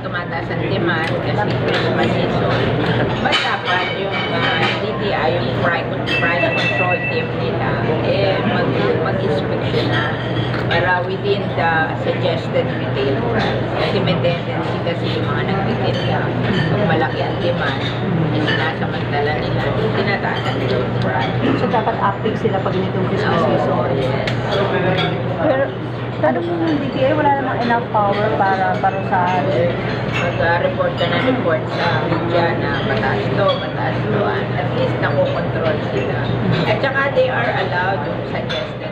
tumataas ang demand kasi Christmas season. But dapat yung DTI, yung price control team nila, mag-inspection na para within the suggested retail price. Kasi may tendency kasi yung mga nagtitinda, pag malaki ang demand, sinasamantala nila, tinataasan nila yung price. So, dapat active sila pag ganitong Christmas season. Yes. Pero, tanong mo yung DTI, wala namang enough power para parusahan. Mag-report ka na report sa media na mataas to, at least nakokontrol sila. At saka they are allowed yung suggested